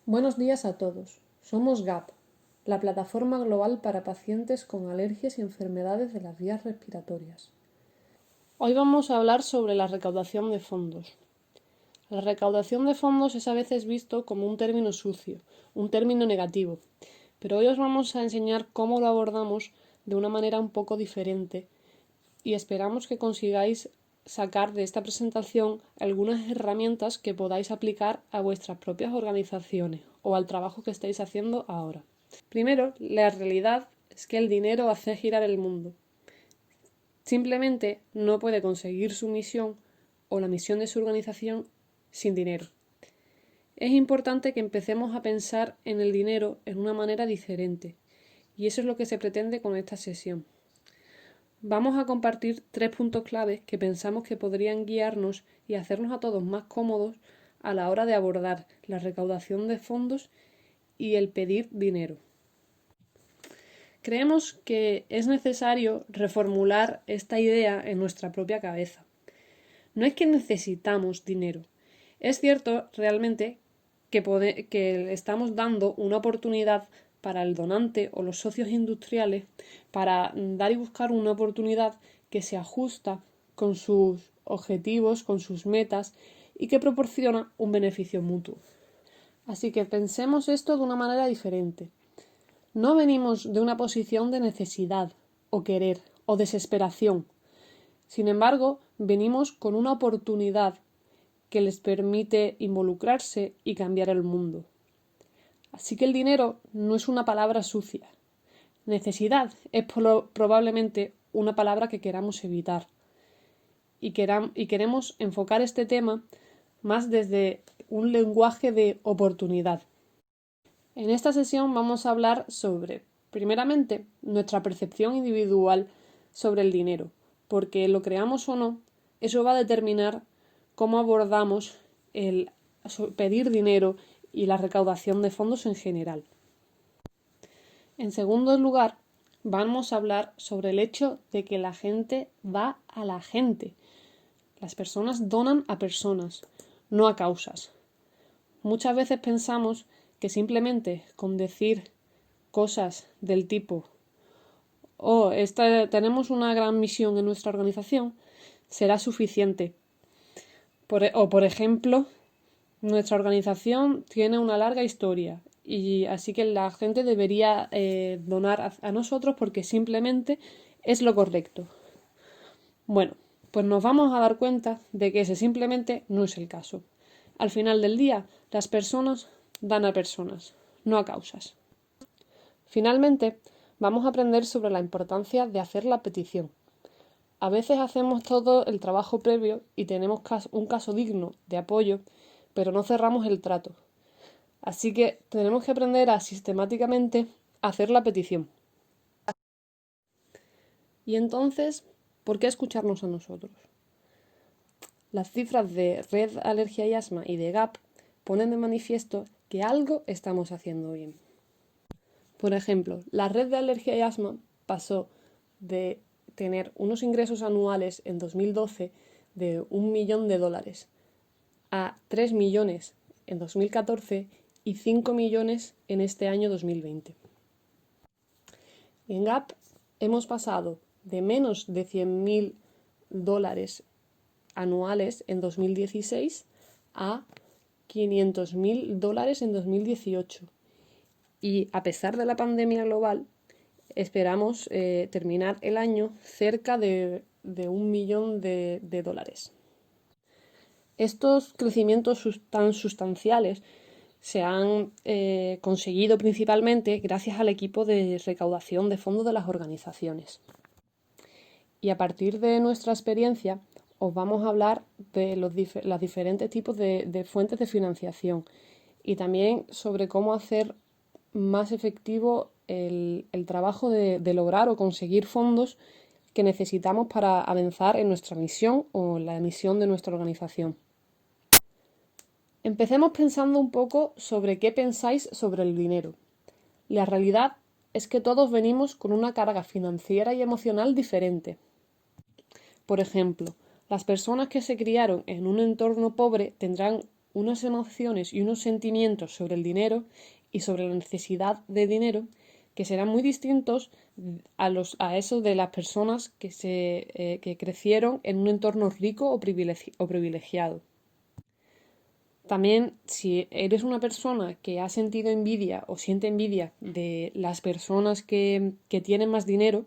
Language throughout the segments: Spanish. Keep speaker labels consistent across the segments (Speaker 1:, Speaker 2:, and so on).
Speaker 1: Buenos días a todos. Somos GAP, la plataforma global para pacientes con alergias y enfermedades de las vías respiratorias. Hoy vamos a hablar sobre la recaudación de fondos. La recaudación de fondos es a veces visto como un término sucio, un término negativo, pero hoy os vamos a enseñar cómo lo abordamos de una manera un poco diferente y esperamos que consigáis sacar de esta presentación algunas herramientas que podáis aplicar a vuestras propias organizaciones o al trabajo que estáis haciendo ahora. Primero, la realidad es que el dinero hace girar el mundo. Simplemente no puede conseguir su misión o la misión de su organización sin dinero. Es importante que empecemos a pensar en el dinero en una manera diferente, y eso es lo que se pretende con esta sesión. Vamos a compartir 3 puntos claves que pensamos que podrían guiarnos y hacernos a todos más cómodos a la hora de abordar la recaudación de fondos y el pedir dinero. Creemos que es necesario reformular esta idea en nuestra propia cabeza. No es que necesitamos dinero. Es cierto realmente que le estamos dando una oportunidad para el donante o los socios industriales para dar y buscar una oportunidad que se ajusta con sus objetivos, con sus metas y que proporciona un beneficio mutuo. Así que pensemos esto de una manera diferente. No venimos de una posición de necesidad o querer o desesperación. Sin embargo, venimos con una oportunidad que les permite involucrarse y cambiar el mundo. Así que el dinero no es una palabra sucia. Necesidad es probablemente una palabra que queramos evitar. Y queremos enfocar este tema más desde un lenguaje de oportunidad. En esta sesión vamos a hablar sobre, primeramente, nuestra percepción individual sobre el dinero, porque lo creamos o no, eso va a determinar cómo abordamos el pedir dinero y la recaudación de fondos en general. En segundo lugar, vamos a hablar sobre el hecho de que la gente va a la gente. Las personas donan a personas, no a causas. Muchas veces pensamos que simplemente con decir cosas del tipo tenemos una gran misión en nuestra organización será suficiente. Por ejemplo, nuestra organización tiene una larga historia y así que la gente debería donar a nosotros porque simplemente es lo correcto. Bueno, pues nos vamos a dar cuenta de que ese simplemente no es el caso. Al final del día, las personas dan a personas, no a causas. Finalmente, vamos a aprender sobre la importancia de hacer la petición. A veces hacemos todo el trabajo previo y tenemos un caso digno de apoyo, pero no cerramos el trato. Así que tenemos que aprender a sistemáticamente hacer la petición. Y entonces, ¿por qué escucharnos a nosotros? Las cifras de Red Alergia y Asma y de GAP ponen de manifiesto que algo estamos haciendo bien. Por ejemplo, la Red de Alergia y Asma pasó de tener unos ingresos anuales en 2012 de $1 millón a 3 millones en 2014 y 5 millones en este año 2020. En GAP hemos pasado de menos de $100.000 anuales en 2016 a $500.000 en 2018. Y a pesar de la pandemia global, esperamos terminar el año cerca de $1 millón. Estos crecimientos tan sustanciales se han conseguido principalmente gracias al equipo de recaudación de fondos de las organizaciones. Y a partir de nuestra experiencia os vamos a hablar de los diferentes tipos de fuentes de financiación y también sobre cómo hacer más efectivo el trabajo de lograr o conseguir fondos que necesitamos para avanzar en nuestra misión o en la misión de nuestra organización. Empecemos pensando un poco sobre qué pensáis sobre el dinero. La realidad es que todos venimos con una carga financiera y emocional diferente. Por ejemplo, las personas que se criaron en un entorno pobre tendrán unas emociones y unos sentimientos sobre el dinero y sobre la necesidad de dinero que serán muy distintos a esos de las personas que crecieron en un entorno rico o privilegiado. También, si eres una persona que ha sentido envidia o siente envidia de las personas que tienen más dinero,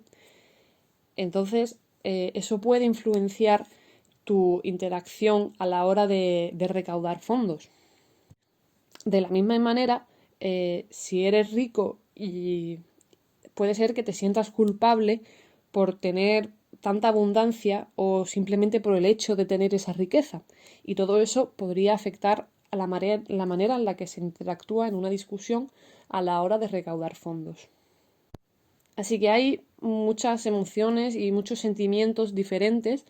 Speaker 1: entonces eso puede influenciar tu interacción a la hora de recaudar fondos. De la misma manera, si eres rico y puede ser que te sientas culpable por tener tanta abundancia o simplemente por el hecho de tener esa riqueza. Y todo eso podría afectar a la manera en la que se interactúa en una discusión a la hora de recaudar fondos. Así que hay muchas emociones y muchos sentimientos diferentes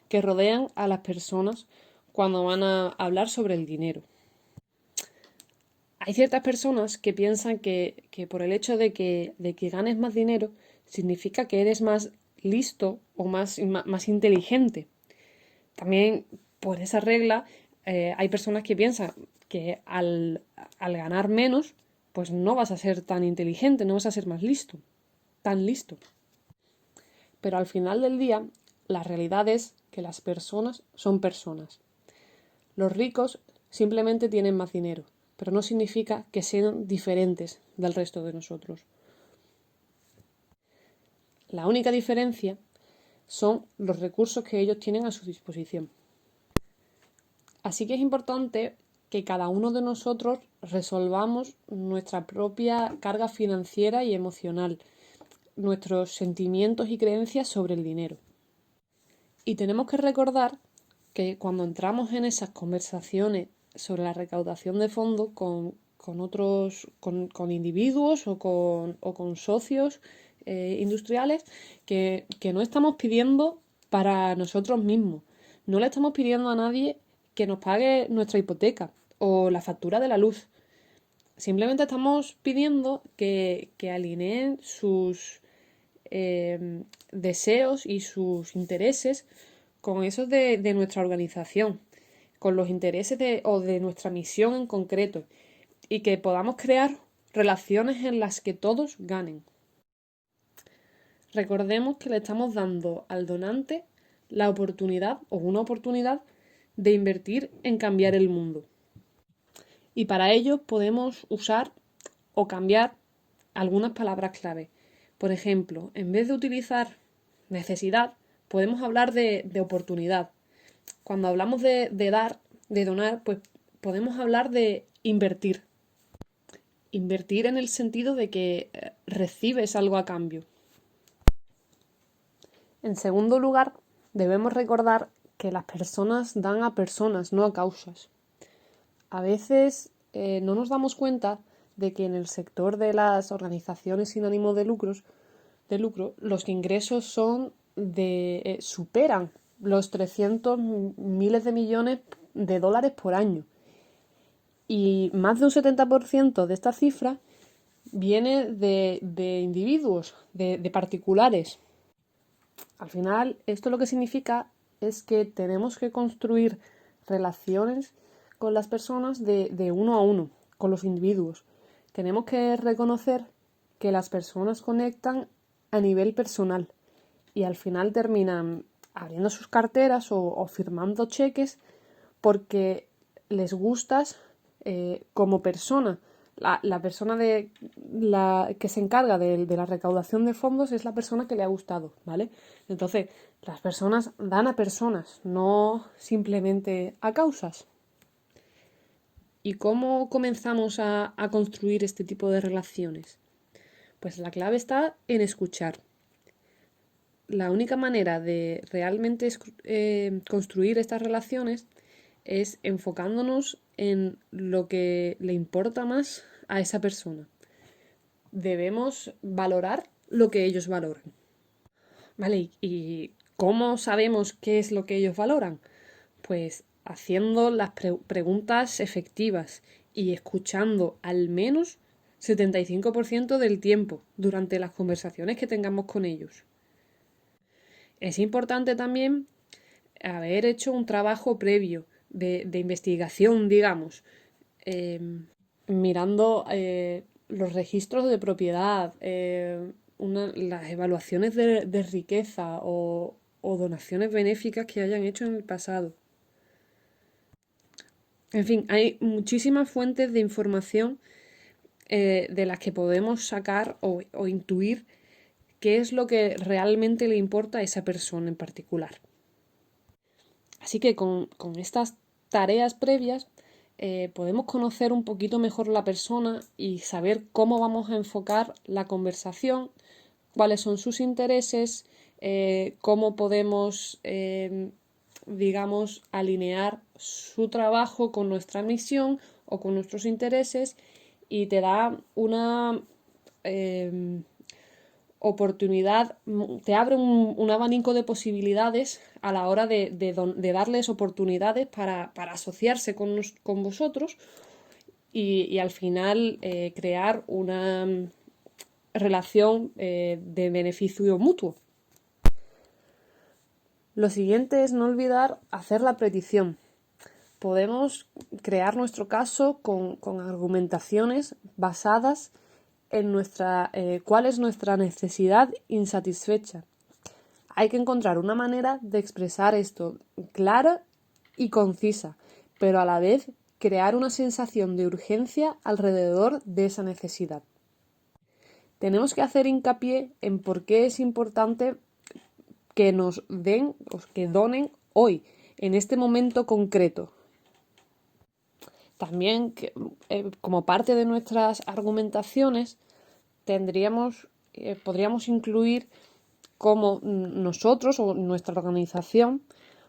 Speaker 1: que rodean a las personas cuando van a hablar sobre el dinero. Hay ciertas personas que piensan que por el hecho de que ganes más dinero significa que eres más listo o más inteligente. También por esa regla hay personas que piensan que al ganar menos, pues no vas a ser tan inteligente, no vas a ser más listo, tan listo. Pero al final del día, la realidad es que las personas son personas. Los ricos simplemente tienen más dinero, pero no significa que sean diferentes del resto de nosotros. La única diferencia son los recursos que ellos tienen a su disposición. Así que es importante que cada uno de nosotros resolvamos nuestra propia carga financiera y emocional, nuestros sentimientos y creencias sobre el dinero. Y tenemos que recordar que cuando entramos en esas conversaciones sobre la recaudación de fondos con individuos o con socios industriales, que no estamos pidiendo para nosotros mismos. No le estamos pidiendo a nadie que nos pague nuestra hipoteca o la factura de la luz. Simplemente estamos pidiendo que alineen sus deseos y sus intereses con esos de nuestra organización, con los intereses o de nuestra misión en concreto, y que podamos crear relaciones en las que todos ganen. Recordemos que le estamos dando al donante la oportunidad o una oportunidad de invertir en cambiar el mundo. Y para ello podemos usar o cambiar algunas palabras clave. Por ejemplo, en vez de utilizar necesidad, podemos hablar de oportunidad. Cuando hablamos de dar, de donar, pues podemos hablar de invertir. Invertir en el sentido de que recibes algo a cambio. En segundo lugar, debemos recordar que las personas dan a personas, no a causas. A veces no nos damos cuenta de que en el sector de las organizaciones sin ánimo de lucro, los ingresos superan los 300 miles de millones de dólares por año. Y más de un 70% de esta cifra viene de individuos, de particulares. Al final, esto lo que significa es que tenemos que construir relaciones con las personas de uno a uno, con los individuos. Tenemos que reconocer que las personas conectan a nivel personal y al final terminan abriendo sus carteras o firmando cheques porque les gustas como persona. La persona que se encarga de la recaudación de fondos es la persona que le ha gustado, ¿vale? Entonces, las personas dan a personas, no simplemente a causas. ¿Y cómo comenzamos a construir este tipo de relaciones? Pues la clave está en escuchar. La única manera de realmente construir estas relaciones es enfocándonos en lo que le importa más a esa persona. Debemos valorar lo que ellos valoran. ¿Vale? ¿Y cómo sabemos qué es lo que ellos valoran? Pues haciendo las preguntas efectivas y escuchando al menos 75% del tiempo durante las conversaciones que tengamos con ellos. Es importante también haber hecho un trabajo previo de investigación, digamos, mirando los registros de propiedad, las evaluaciones de riqueza o donaciones benéficas que hayan hecho en el pasado. En fin, hay muchísimas fuentes de información de las que podemos sacar o intuir qué es lo que realmente le importa a esa persona en particular. Así que con estas tareas previas podemos conocer un poquito mejor la persona y saber cómo vamos a enfocar la conversación, cuáles son sus intereses, cómo podemos, digamos, alinear su trabajo con nuestra misión o con nuestros intereses, y te da una oportunidad, te abre un abanico de posibilidades a la hora de darles oportunidades para asociarse con vosotros y al final crear una relación de beneficio mutuo. Lo siguiente es no olvidar hacer la petición. Podemos crear nuestro caso con argumentaciones basadas en cuál es nuestra necesidad insatisfecha. Hay que encontrar una manera de expresar esto clara y concisa, pero a la vez crear una sensación de urgencia alrededor de esa necesidad. Tenemos que hacer hincapié en por qué es importante que nos den o que donen hoy, en este momento concreto. También, como parte de nuestras argumentaciones, podríamos incluir cómo nosotros o nuestra organización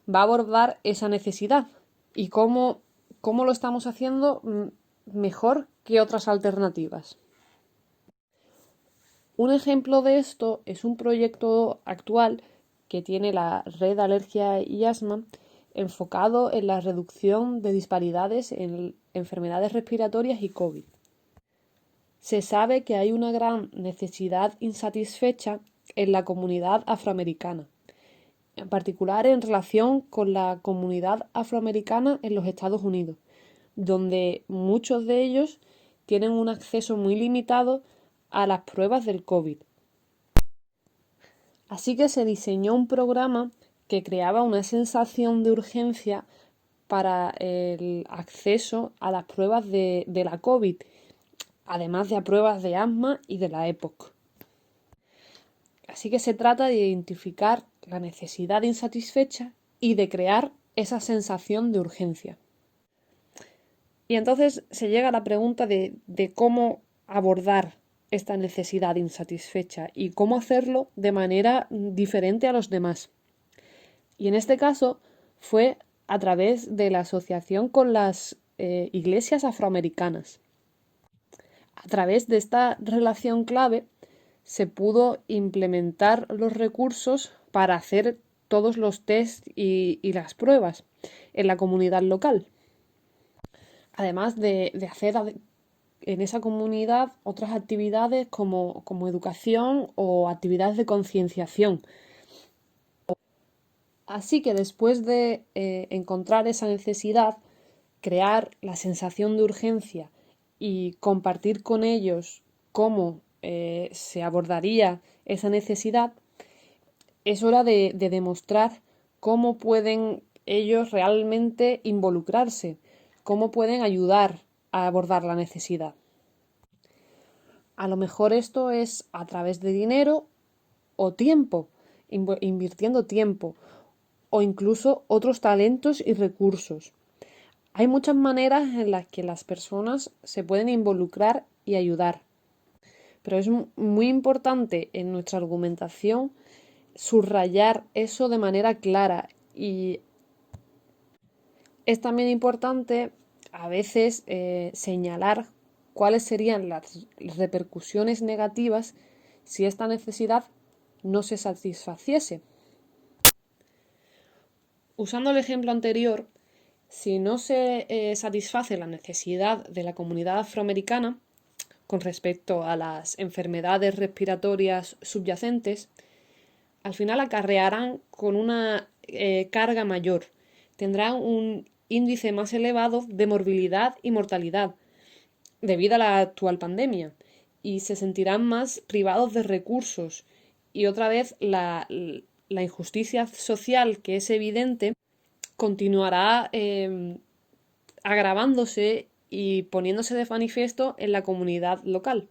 Speaker 1: va a abordar esa necesidad y cómo lo estamos haciendo mejor que otras alternativas. Un ejemplo de esto es un proyecto actual que tiene la Red Alergia y Asma, enfocado en la reducción de disparidades en enfermedades respiratorias y COVID. Se sabe que hay una gran necesidad insatisfecha en la comunidad afroamericana, en particular en relación con la comunidad afroamericana en los Estados Unidos, donde muchos de ellos tienen un acceso muy limitado a las pruebas del COVID. Así que se diseñó un programa que creaba una sensación de urgencia para el acceso a las pruebas de la COVID, además de a pruebas de asma y de la EPOC. Así que se trata de identificar la necesidad insatisfecha y de crear esa sensación de urgencia. Y entonces se llega a la pregunta de cómo abordar esta necesidad insatisfecha y cómo hacerlo de manera diferente a los demás. Y en este caso fue a través de la asociación con las iglesias afroamericanas. A través de esta relación clave se pudo implementar los recursos para hacer todos los tests y las pruebas en la comunidad local. Además de hacer en esa comunidad otras actividades como educación o actividades de concienciación. Así que después de encontrar esa necesidad, crear la sensación de urgencia y compartir con ellos cómo se abordaría esa necesidad, es hora de demostrar cómo pueden ellos realmente involucrarse, cómo pueden ayudar a abordar la necesidad. A lo mejor esto es a través de dinero o tiempo, invirtiendo tiempo, o incluso otros talentos y recursos. Hay muchas maneras en las que las personas se pueden involucrar y ayudar. Pero es muy importante en nuestra argumentación subrayar eso de manera clara, y es también importante a veces señalar cuáles serían las repercusiones negativas si esta necesidad no se satisfaciese. Usando el ejemplo anterior, si no se satisface la necesidad de la comunidad afroamericana con respecto a las enfermedades respiratorias subyacentes, al final acarrearán con una carga mayor, tendrán un índice más elevado de morbilidad y mortalidad debido a la actual pandemia y se sentirán más privados de recursos. Y otra vez la injusticia social, que es evidente, continuará agravándose y poniéndose de manifiesto en la comunidad local.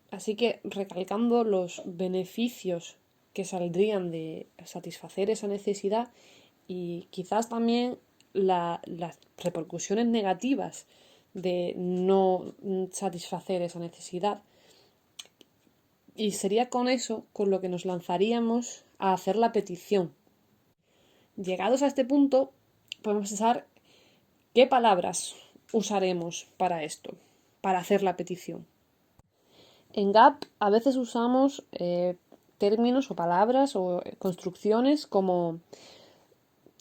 Speaker 1: Así que, recalcando los beneficios que saldrían de satisfacer esa necesidad y quizás también las repercusiones negativas de no satisfacer esa necesidad. Y sería con eso con lo que nos lanzaríamos a hacer la petición. Llegados a este punto, podemos pensar qué palabras usaremos para esto, para hacer la petición. En GAP a veces usamos términos o palabras o construcciones como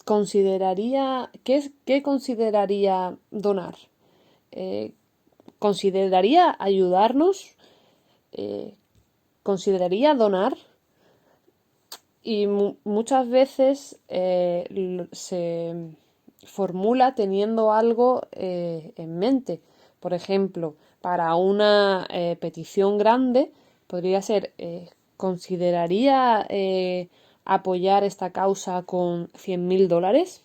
Speaker 1: consideraría, ¿qué consideraría donar? ¿Consideraría ayudarnos? ¿Consideraría donar? Y muchas veces se formula teniendo algo en mente. Por ejemplo, para una petición grande podría ser ¿consideraría apoyar esta causa con $100.000?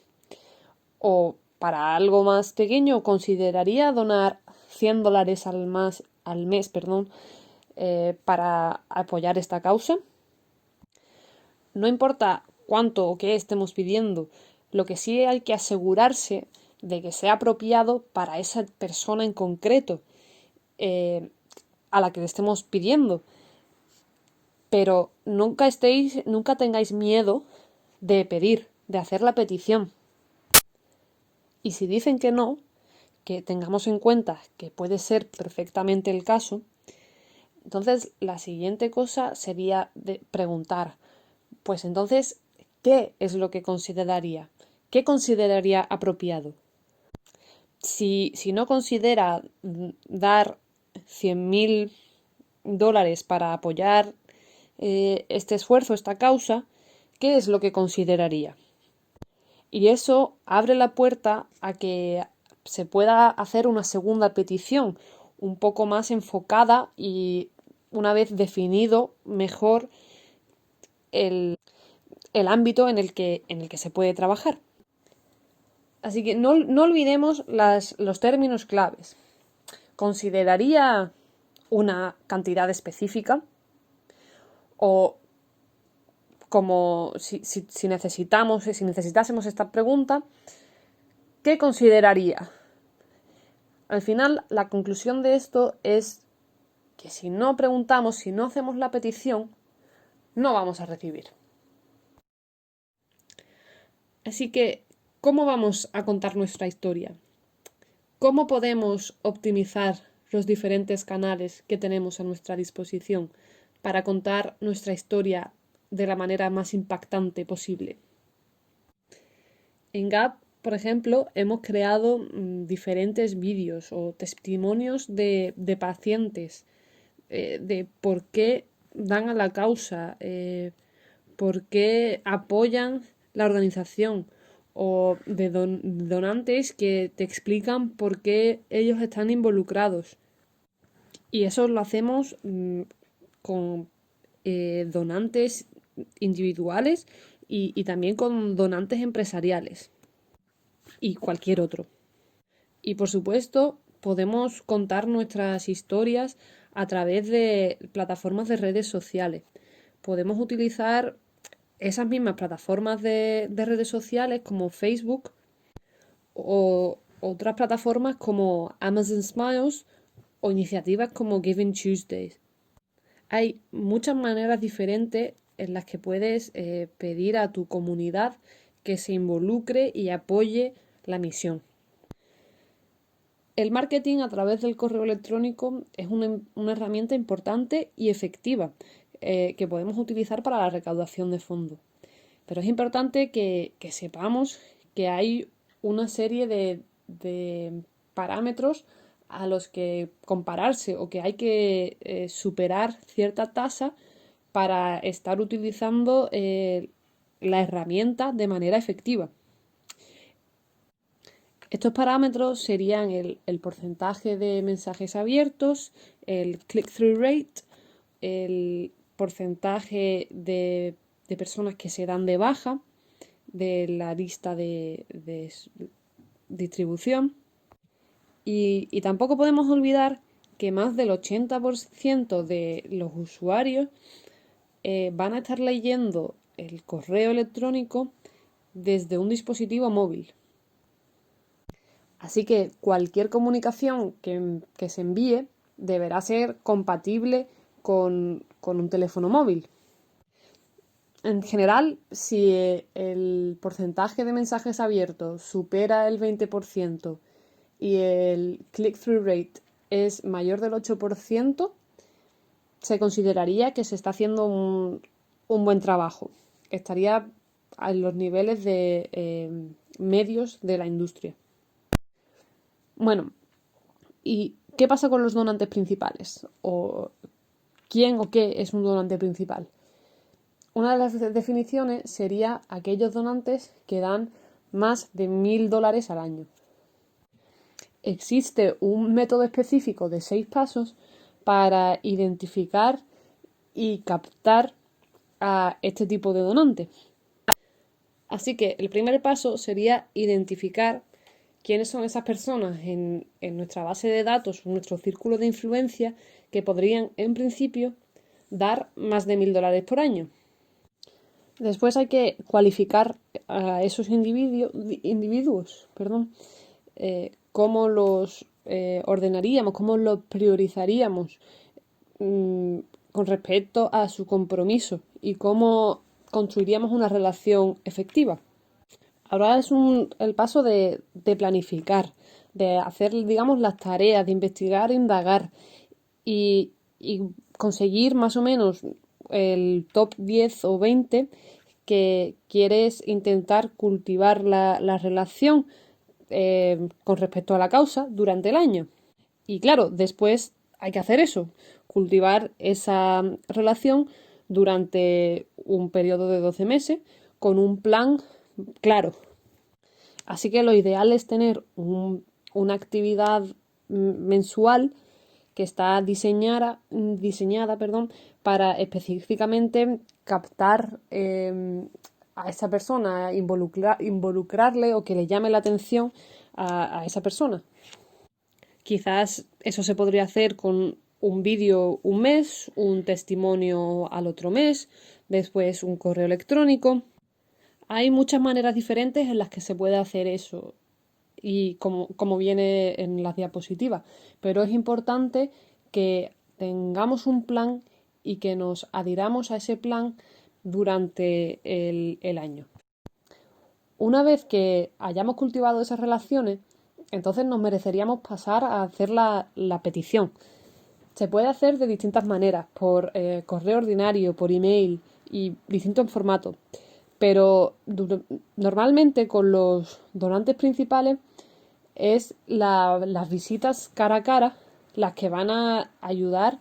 Speaker 1: O para algo más pequeño, ¿consideraría donar $100 al mes, para apoyar esta causa? No importa cuánto o qué estemos pidiendo, lo que sí hay que asegurarse de que sea apropiado para esa persona en concreto a la que le estemos pidiendo. Pero nunca tengáis miedo de pedir, de hacer la petición. Y si dicen que no, que tengamos en cuenta que puede ser perfectamente el caso, entonces la siguiente cosa sería de preguntar, pues entonces, ¿qué es lo que consideraría? ¿Qué consideraría apropiado? Si no considera dar $100.000 para apoyar este esfuerzo, esta causa, ¿qué es lo que consideraría? Y eso abre la puerta a que se pueda hacer una segunda petición, un poco más enfocada y una vez definido mejor el ámbito en el que se puede trabajar. Así que no olvidemos los términos claves. ¿Consideraría una cantidad específica? O como si necesitásemos esta pregunta, ¿qué consideraría? Al final, la conclusión de esto es que si no preguntamos, si no hacemos la petición, no vamos a recibir. Así que, ¿cómo vamos a contar nuestra historia? ¿Cómo podemos optimizar los diferentes canales que tenemos a nuestra disposición para contar nuestra historia de la manera más impactante posible? En GAP, por ejemplo, hemos creado diferentes vídeos o testimonios de pacientes de por qué dan a la causa, por qué apoyan la organización o de donantes que te explican por qué ellos están involucrados. Y eso lo hacemos con donantes individuales y también con donantes empresariales y cualquier otro. Y por supuesto, podemos contar nuestras historias a través de plataformas de redes sociales. Podemos utilizar esas mismas plataformas de redes sociales como Facebook o otras plataformas como Amazon Smiles o iniciativas como Giving Tuesdays. Hay muchas maneras diferentes en las que puedes pedir a tu comunidad que se involucre y apoye la misión. El marketing a través del correo electrónico es una herramienta importante y efectiva que podemos utilizar para la recaudación de fondos. Pero es importante que sepamos que hay una serie de parámetros a los que compararse o que hay que superar cierta tasa para estar utilizando la herramienta de manera efectiva. Estos parámetros serían el porcentaje de mensajes abiertos, el click-through rate, el porcentaje de personas que se dan de baja de la lista de distribución. Y tampoco podemos olvidar que más del 80% de los usuarios van a estar leyendo el correo electrónico desde un dispositivo móvil. Así que cualquier comunicación que se envíe deberá ser compatible con un teléfono móvil. En general, si el porcentaje de mensajes abiertos supera el 20% y el click-through rate es mayor del 8%, se consideraría que se está haciendo un buen trabajo. Estaría en los niveles de medios de la industria. Bueno, ¿y qué pasa con los donantes principales? ¿O quién o qué es un donante principal? Una de las definiciones sería aquellos donantes que dan más de $1.000 al año. Existe un método específico de 6 pasos para identificar y captar a este tipo de donante. Así que el primer paso sería identificar quiénes son esas personas en nuestra base de datos, en nuestro círculo de influencia, que podrían, en principio, dar más de $1.000 por año. Después hay que cualificar a esos individuos, cómo los ordenaríamos, cómo los priorizaríamos con respecto a su compromiso y cómo construiríamos una relación efectiva. Ahora es el paso de planificar, de hacer, digamos, las tareas, de investigar, indagar y conseguir más o menos el top 10 o 20 que quieres intentar cultivar la relación con respecto a la causa durante el año. Y claro, después hay que hacer eso, cultivar esa relación durante un periodo de 12 meses con un plan claro. Así que lo ideal es tener una actividad mensual que está diseñada para específicamente captar a esa persona, involucrarle o que le llame la atención a esa persona. Quizás eso se podría hacer con un vídeo un mes, un testimonio al otro mes, después un correo electrónico. Hay muchas maneras diferentes en las que se puede hacer eso y como viene en las diapositivas, pero es importante que tengamos un plan y que nos adhiramos a ese plan durante el año. Una vez que hayamos cultivado esas relaciones, entonces nos mereceríamos pasar a hacer la petición. Se puede hacer de distintas maneras, por correo ordinario, por email y distintos formatos. Pero normalmente con los donantes principales es las visitas cara a cara las que van a ayudar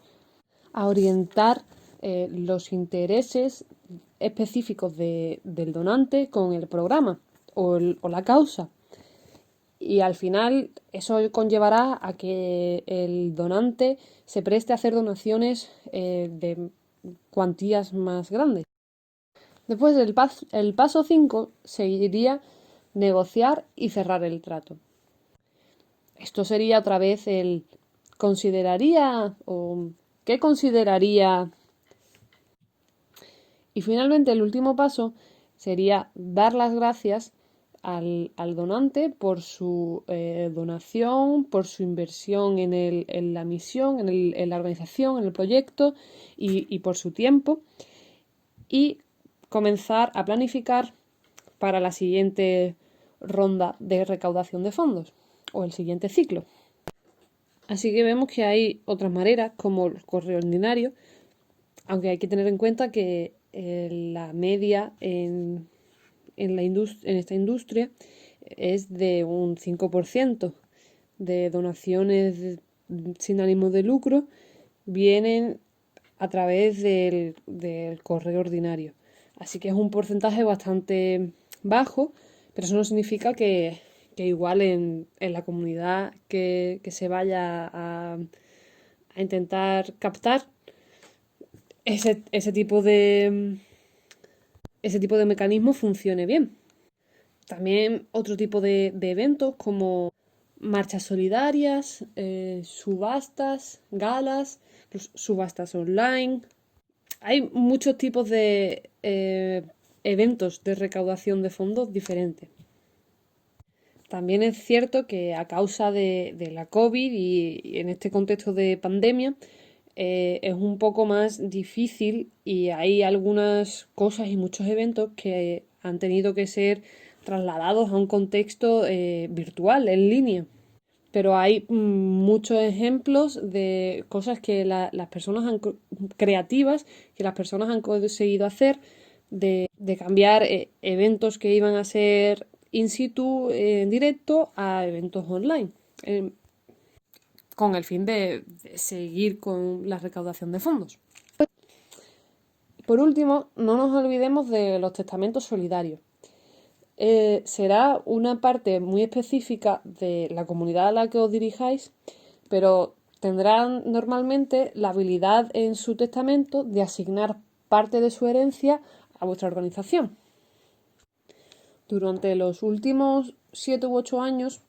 Speaker 1: a orientar los intereses específicos del donante con el programa o la causa. Y al final eso conllevará a que el donante se preste a hacer donaciones de cuantías más grandes. Después el paso 5 seguiría negociar y cerrar el trato. Esto sería otra vez el consideraría o qué consideraría. Y finalmente el último paso sería dar las gracias al donante por su donación, por su inversión en la misión, en la organización, en el proyecto y por su tiempo. Y comenzar a planificar para la siguiente ronda de recaudación de fondos o el siguiente ciclo. Así que vemos que hay otras maneras como el correo ordinario, aunque hay que tener en cuenta que la media en esta industria es de un 5% de donaciones sin ánimo de lucro vienen a través del correo ordinario. Así que es un porcentaje bastante bajo, pero eso no significa que igual en la comunidad que se vaya a intentar captar ese tipo de mecanismo funcione bien. También otro tipo de eventos como marchas solidarias, subastas, galas, subastas online. Hay muchos tipos de eventos de recaudación de fondos diferentes. También es cierto que a causa de la COVID y en este contexto de pandemia es un poco más difícil y hay algunas cosas y muchos eventos que han tenido que ser trasladados a un contexto virtual, en línea. Pero hay muchos ejemplos de cosas que las personas creativas que las personas han conseguido hacer de cambiar eventos que iban a ser in situ en directo a eventos online con el fin de seguir con la recaudación de fondos. Por último, no nos olvidemos de los testamentos solidarios. Será una parte muy específica de la comunidad a la que os dirijáis, pero tendrán normalmente la habilidad en su testamento de asignar parte de su herencia a vuestra organización. Durante los últimos 7 u 8 años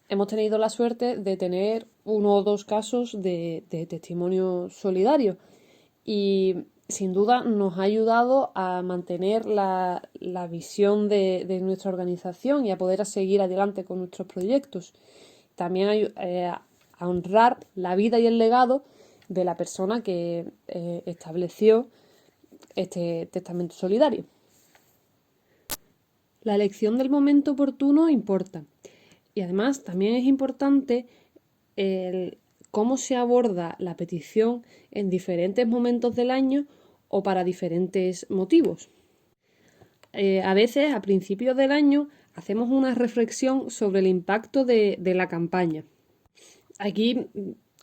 Speaker 1: hemos tenido la suerte de tener 1 o 2 casos de testimonio solidario y sin duda nos ha ayudado a mantener la visión de nuestra organización y a poder seguir adelante con nuestros proyectos. También a honrar la vida y el legado de la persona que estableció este testamento solidario. La elección del momento oportuno importa. Y además también es importante cómo se aborda la petición en diferentes momentos del año o para diferentes motivos. A veces, a principios del año, hacemos una reflexión sobre el impacto de la campaña. Aquí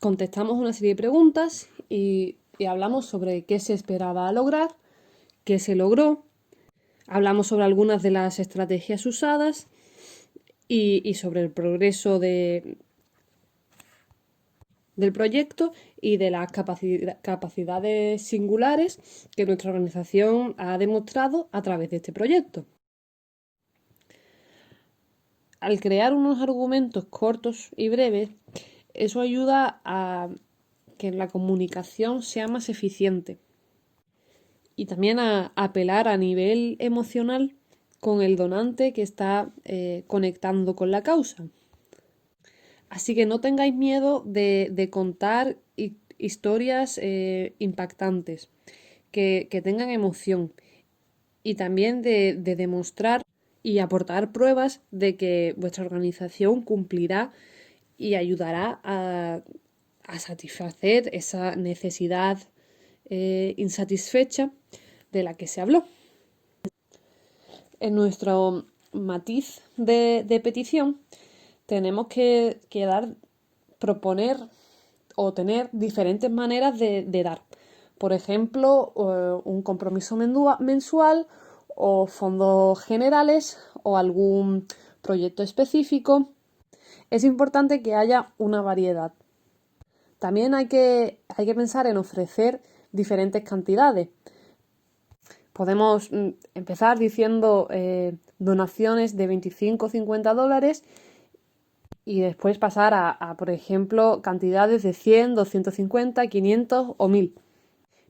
Speaker 1: contestamos una serie de preguntas y hablamos sobre qué se esperaba lograr, qué se logró, hablamos sobre algunas de las estrategias usadas y sobre el progreso del proyecto y de las capacidades singulares que nuestra organización ha demostrado a través de este proyecto. Al crear unos argumentos cortos y breves, eso ayuda a que la comunicación sea más eficiente y también a apelar a nivel emocional con el donante que está conectando con la causa. Así que no tengáis miedo de contar historias impactantes, que tengan emoción y también de demostrar y aportar pruebas de que vuestra organización cumplirá y ayudará a satisfacer esa necesidad insatisfecha de la que se habló. En nuestro matiz de petición tenemos que proponer o tener diferentes maneras de dar. Por ejemplo, un compromiso mensual o fondos generales o algún proyecto específico. Es importante que haya una variedad. También hay que pensar en ofrecer diferentes cantidades. Podemos empezar diciendo donaciones de 25 o 50 dólares y después pasar a, por ejemplo, cantidades de 100, 250, 500 o 1000.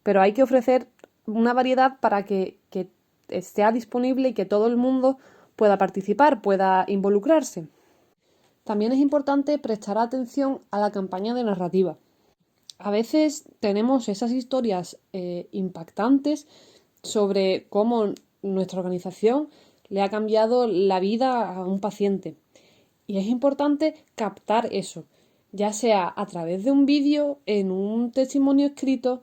Speaker 1: Pero hay que ofrecer una variedad para que esté disponible y que todo el mundo pueda participar, pueda involucrarse. También es importante prestar atención a la campaña de narrativa. A veces tenemos esas historias impactantes sobre cómo nuestra organización le ha cambiado la vida a un paciente. Y es importante captar eso, ya sea a través de un vídeo, en un testimonio escrito,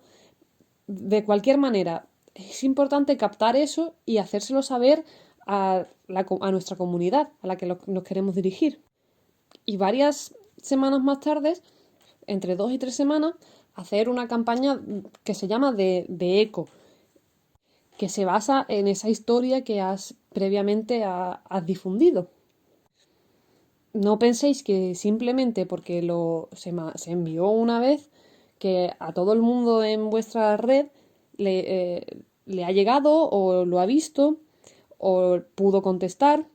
Speaker 1: de cualquier manera. Es importante captar eso y hacérselo saber a nuestra comunidad, a la que nos queremos dirigir. Y varias semanas más tarde, entre 2 y 3 semanas, hacer una campaña que se llama de eco, que se basa en esa historia que previamente has difundido. no penséis que simplemente porque se envió una vez, que a todo el mundo en vuestra red le ha llegado o lo ha visto o pudo contestar.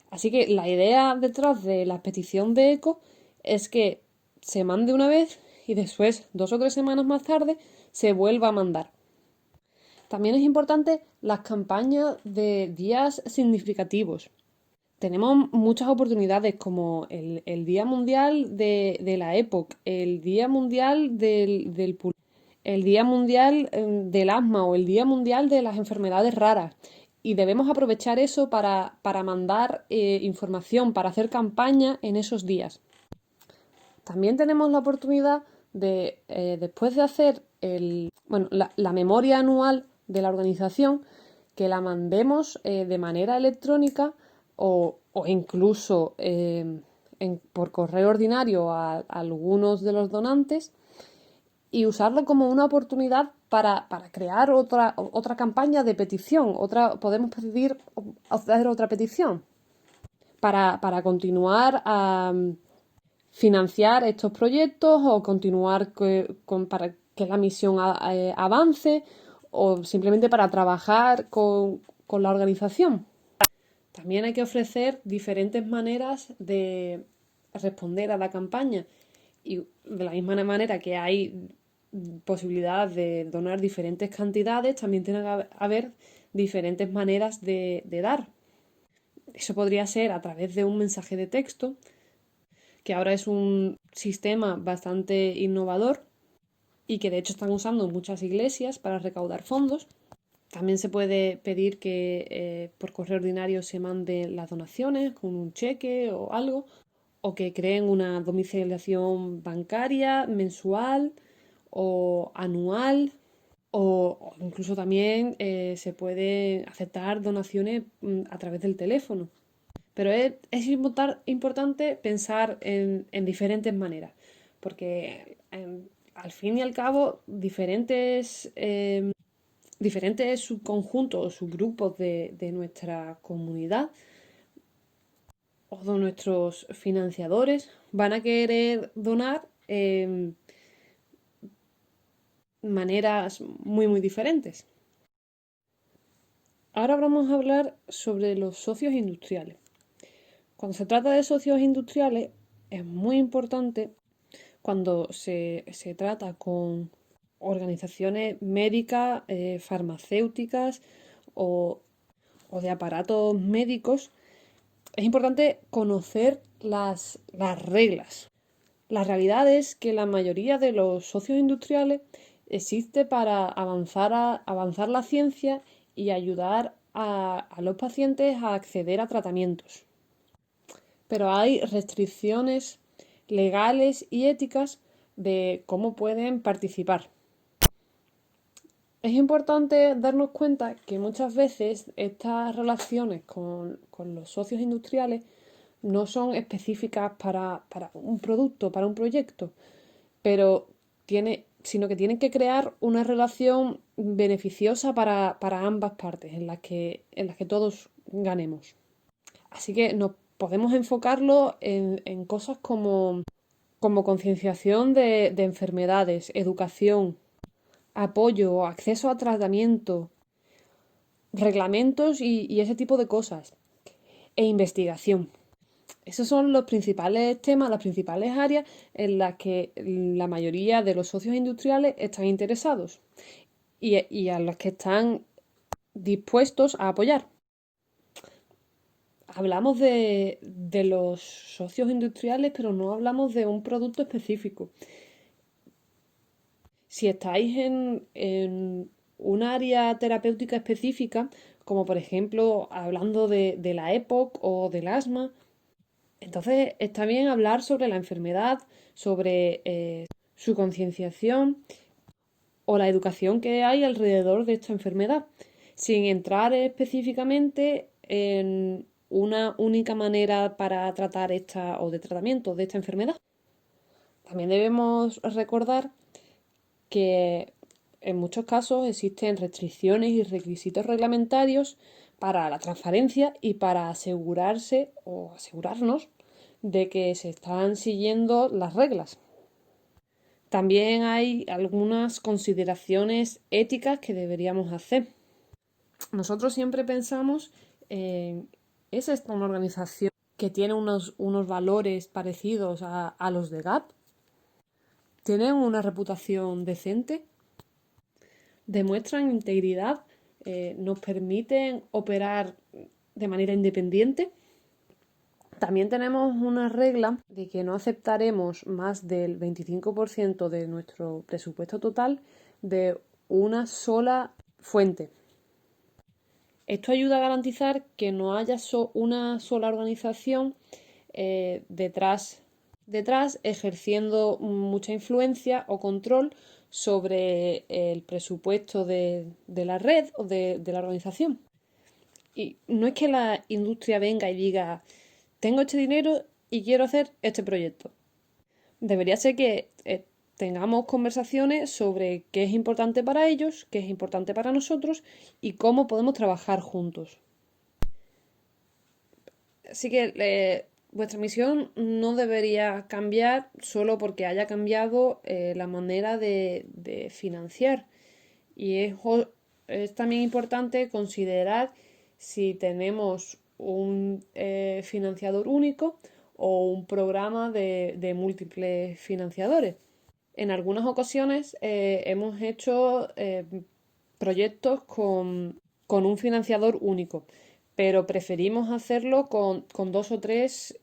Speaker 1: Así que la idea detrás de la petición de eco es que se mande una vez y después, 2 o 3 semanas más tarde, se vuelva a mandar. También es importante las campañas de días significativos. Tenemos muchas oportunidades como el Día Mundial de la EPOC, el Día Mundial del pulmón, el Día Mundial del asma o el Día Mundial de las enfermedades raras. Y debemos aprovechar eso para mandar información, para hacer campaña en esos días. También tenemos la oportunidad de, después de hacer la memoria anual de la organización, que la mandemos de manera electrónica o incluso por correo ordinario a algunos de los donantes y usarlo como una oportunidad para crear otra campaña de petición. Podemos hacer otra petición para continuar a financiar estos proyectos o continuar para que la misión avance o simplemente para trabajar con la organización. También hay que ofrecer diferentes maneras de responder a la campaña y de la misma manera que hay posibilidad de donar diferentes cantidades, también tiene que haber diferentes maneras de dar. Eso podría ser a través de un mensaje de texto, que ahora es un sistema bastante innovador y que de hecho están usando muchas iglesias para recaudar fondos. También se puede pedir que por correo ordinario se manden las donaciones con un cheque o algo, o que creen una domiciliación bancaria mensual o anual, o incluso también se puede aceptar donaciones a través del teléfono. Pero es importante pensar en diferentes maneras, porque al fin y al cabo diferentes subconjuntos o subgrupos de nuestra comunidad o de nuestros financiadores van a querer donar maneras muy diferentes. Ahora vamos a hablar sobre los socios industriales. Cuando se trata de socios industriales es muy importante cuando se trata con organizaciones médicas, farmacéuticas o de aparatos médicos, es importante conocer las reglas. La realidad es que la mayoría de los socios industriales existe para avanzar la ciencia y ayudar a los pacientes a acceder a tratamientos. Pero hay restricciones legales y éticas de cómo pueden participar. Es importante darnos cuenta que muchas veces estas relaciones con los socios industriales no son específicas para un producto, para un proyecto, sino que tienen que crear una relación beneficiosa para ambas partes, en las que todos ganemos. Así que nos podemos enfocarlo en cosas como concienciación de enfermedades, educación, apoyo, acceso a tratamiento, reglamentos y ese tipo de cosas. E investigación. Esos son los principales temas, las principales áreas en las que la mayoría de los socios industriales están interesados y a los que están dispuestos a apoyar. Hablamos de los socios industriales, pero no hablamos de un producto específico. Si estáis en un área terapéutica específica, como por ejemplo hablando de la EPOC o del asma, entonces está bien hablar sobre la enfermedad, sobre su concienciación o la educación que hay alrededor de esta enfermedad, sin entrar específicamente en una única manera para tratar de tratamiento de esta enfermedad. También debemos recordar que en muchos casos existen restricciones y requisitos reglamentarios para la transparencia y para asegurarse o asegurarnos de que se están siguiendo las reglas. También hay algunas consideraciones éticas que deberíamos hacer. Nosotros siempre pensamos, ¿es esta una organización que tiene unos valores parecidos a los de GAP? ¿Tienen una reputación decente? ¿Demuestran integridad? ¿Nos permiten operar de manera independiente? También tenemos una regla de que no aceptaremos más del 25% de nuestro presupuesto total de una sola fuente. Esto ayuda a garantizar que no haya una sola organización detrás ejerciendo mucha influencia o control sobre el presupuesto de la red o de la organización. Y no es que la industria venga y diga, tengo este dinero y quiero hacer este proyecto. Debería ser que tengamos conversaciones sobre qué es importante para ellos, qué es importante para nosotros y cómo podemos trabajar juntos. Así que vuestra misión no debería cambiar solo porque haya cambiado la manera de financiar. Y es también importante considerar si tenemos un financiador único o un programa de múltiples financiadores. En algunas ocasiones hemos hecho proyectos con un financiador único, pero preferimos hacerlo con dos o tres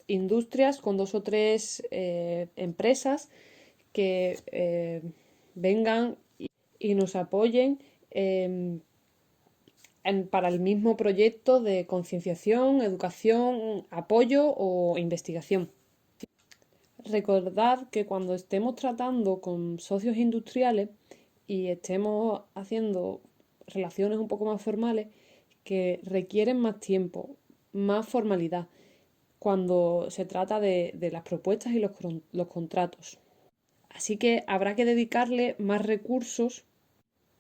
Speaker 1: industrias, con dos o tres empresas que vengan y nos apoyen para el mismo proyecto de concienciación, educación, apoyo o investigación. Recordad que cuando estemos tratando con socios industriales y estemos haciendo relaciones un poco más formales, que requieren más tiempo, más formalidad, cuando se trata de las propuestas y los contratos. Así que habrá que dedicarle más recursos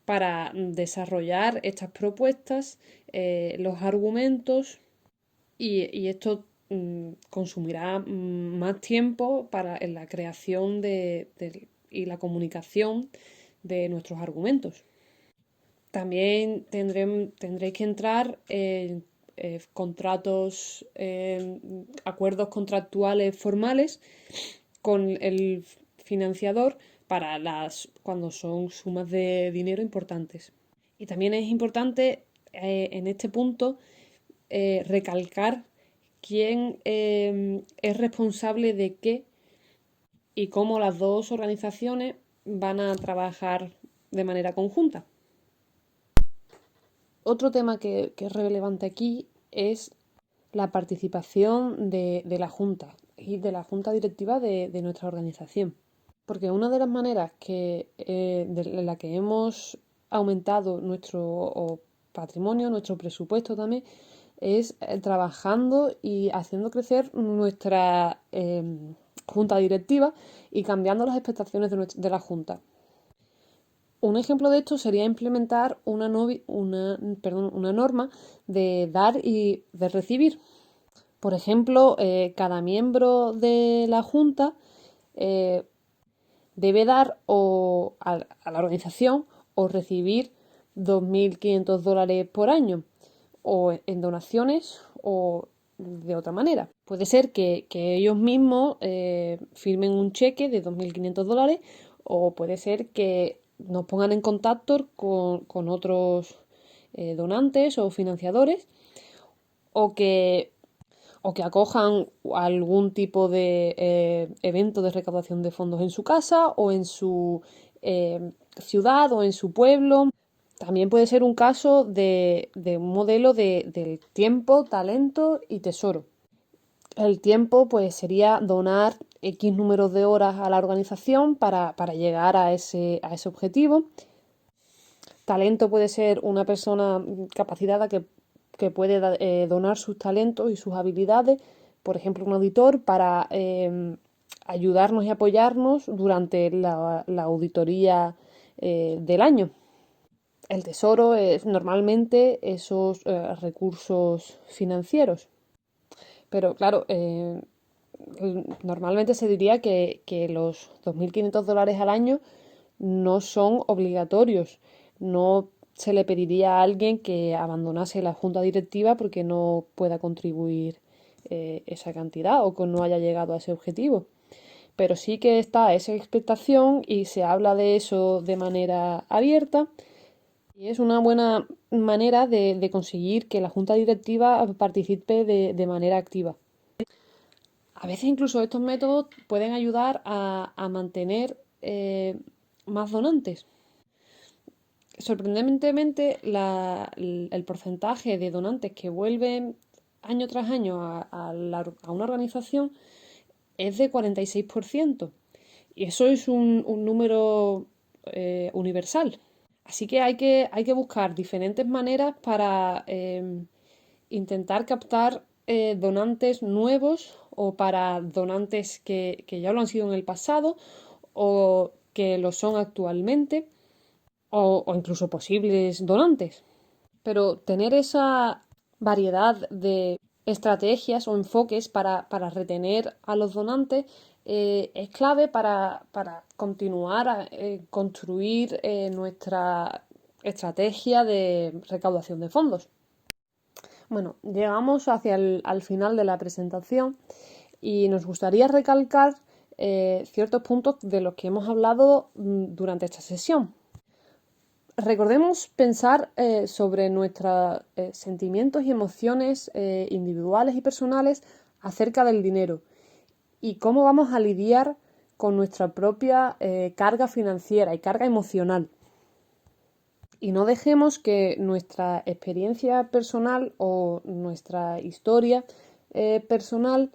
Speaker 1: para desarrollar estas propuestas, los argumentos y esto consumirá más tiempo en la creación y la comunicación de nuestros argumentos. También tendréis que entrar en contratos, acuerdos contractuales formales con el financiador para cuando son sumas de dinero importantes. Y también es importante en este punto recalcar quién es responsable de qué y cómo las dos organizaciones van a trabajar de manera conjunta. Otro tema que es relevante aquí es la participación de la Junta y de la Junta Directiva de nuestra organización. Porque una de las maneras de la que hemos aumentado nuestro patrimonio, nuestro presupuesto también, es trabajando y haciendo crecer nuestra junta directiva y cambiando las expectaciones de la junta. Un ejemplo de esto sería implementar una norma de dar y de recibir. Por ejemplo, cada miembro de la junta debe dar a la organización o recibir 2.500 dólares por año, o en donaciones o de otra manera. Puede ser que ellos mismos firmen un cheque de 2.500 dólares o puede ser que nos pongan en contacto con otros donantes o financiadores o que acojan algún tipo de evento de recaudación de fondos en su casa o en su ciudad o en su pueblo. También puede ser un caso de un modelo del tiempo, talento y tesoro. El tiempo pues sería donar X números de horas a la organización para llegar a ese objetivo. Talento puede ser una persona capacitada que puede donar sus talentos y sus habilidades, por ejemplo, un auditor para ayudarnos y apoyarnos durante la auditoría del año. El tesoro es normalmente esos recursos financieros. Pero claro, normalmente se diría que los $2.500 al año no son obligatorios. No se le pediría a alguien que abandonase la junta directiva porque no pueda contribuir esa cantidad o que no haya llegado a ese objetivo. Pero sí que está esa expectación y se habla de eso de manera abierta y es una buena manera de conseguir que la junta directiva participe de manera activa. A veces incluso estos métodos pueden ayudar a mantener más donantes. Sorprendentemente, el porcentaje de donantes que vuelven año tras año a una organización es de 46%. Y eso es un número universal. Así que hay que buscar diferentes maneras para intentar captar donantes nuevos o para donantes que ya lo han sido en el pasado o que lo son actualmente o incluso posibles donantes. Pero tener esa variedad de estrategias o enfoques para retener a los donantes es clave para continuar a construir nuestra estrategia de recaudación de fondos. Bueno, llegamos hacia al final de la presentación y nos gustaría recalcar ciertos puntos de los que hemos hablado durante esta sesión. Recordemos pensar sobre nuestros sentimientos y emociones individuales y personales acerca del dinero y cómo vamos a lidiar con nuestra propia carga financiera y carga emocional. Y no dejemos que nuestra experiencia personal o nuestra historia personal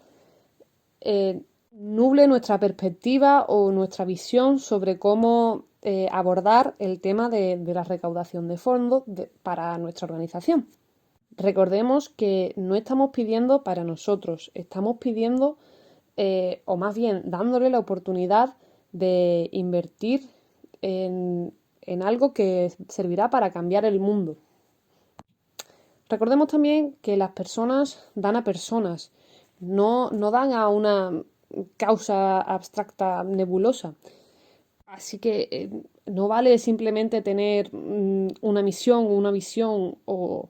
Speaker 1: nuble nuestra perspectiva o nuestra visión sobre cómo abordar el tema de la recaudación de fondos para nuestra organización. Recordemos que no estamos pidiendo para nosotros, estamos pidiendo, o más bien dándole la oportunidad de invertir en algo que servirá para cambiar el mundo. Recordemos también que las personas dan a personas, no dan a una causa abstracta nebulosa. Así que no vale simplemente tener una misión, una visión o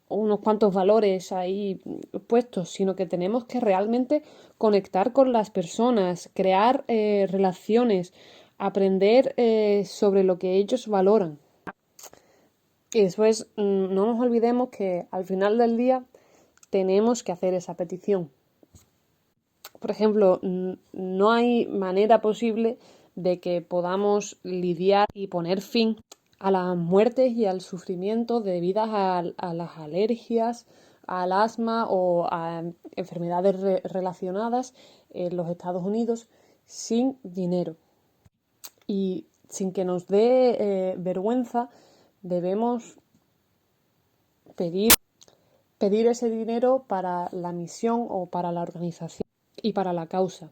Speaker 1: unos cuantos valores ahí puestos, sino que tenemos que realmente conectar con las personas, crear relaciones, aprender sobre lo que ellos valoran. Y después no nos olvidemos que al final del día tenemos que hacer esa petición. Por ejemplo, no hay manera posible de que podamos lidiar y poner fin a las muertes y al sufrimiento debidas a las alergias, al asma o a enfermedades relacionadas en los Estados Unidos sin dinero. Y sin que nos dé vergüenza, debemos pedir ese dinero para la misión o para la organización y para la causa.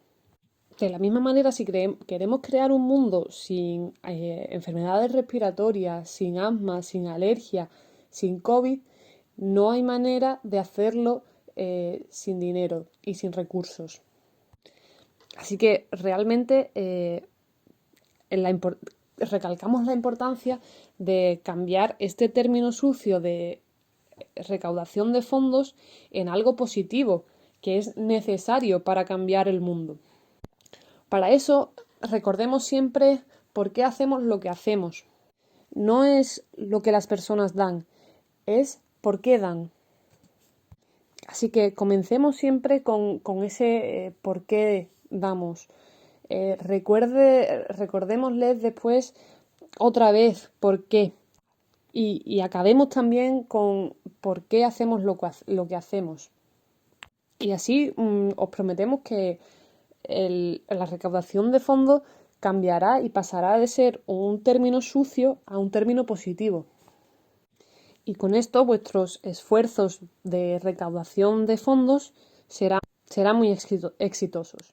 Speaker 1: De la misma manera, si queremos crear un mundo sin enfermedades respiratorias, sin asma, sin alergia, sin COVID, no hay manera de hacerlo sin dinero y sin recursos. Así que realmente recalcamos la importancia de cambiar este término sucio de recaudación de fondos en algo positivo, que es necesario para cambiar el mundo. Para eso, recordemos siempre por qué hacemos lo que hacemos. No es lo que las personas dan, es por qué dan. Así que comencemos siempre con ese por qué damos. Recordémosles después otra vez por qué. Y acabemos también con por qué hacemos lo que hacemos. Y así os prometemos que la recaudación de fondos cambiará y pasará de ser un término sucio a un término positivo. Y con esto vuestros esfuerzos de recaudación de fondos serán muy exitosos.